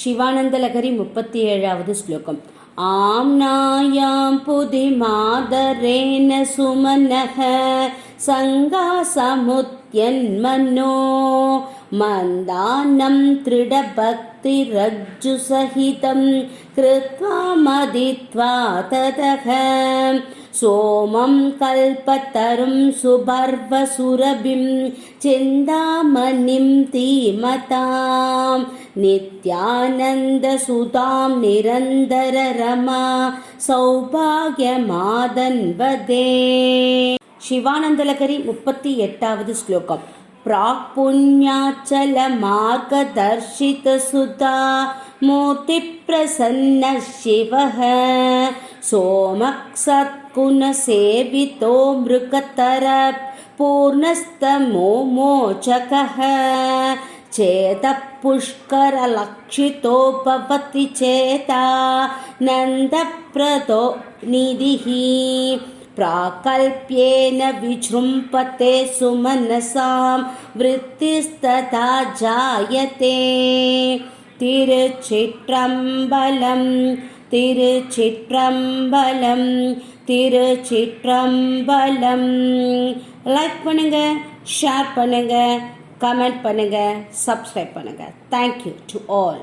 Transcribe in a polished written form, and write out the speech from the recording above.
शिवानंदलहरी 37வது श्लोकम् आम्नायां पुधिमादरेण सुमनः सङ्गासमुद्यन्मनो मन्दानं दृढभक्तिरज्जुसहितं कृत्वा मदित्वा ततः सोमं कल्पतरुं सुपर्वसुरभिं चिन्तामणिं धीमतां नित्यानन्दसुतां निरन्तररमा सौभाग्यमादन्वदे शिवानंदलहरी 38வது श्लोकम् प्राक्पुण्याचलमार्गदर्शितसुता मूर्तिप्रसन्नः शिवः सोमक्सत्कुणसेवितो मृगतरः पूर्णस्तमो मोचकः चेतः पुष्करलक्षितो भवति चेता नन्दप्रदो निधिः प्राकल्प्येन विजृम्भते सुमनसां वृत्तिस्तथा जायते तिरुचित्रम्बलं तिरुचित्रम्बलं तिरुचित्रम्बलं லைக் பண்ணுங்க, ஷேர் பண்ணுங்க, கமெண்ட் பண்ணுங்க, சப்ஸ்கிரைப் பண்ணுங்க. Thank you to all.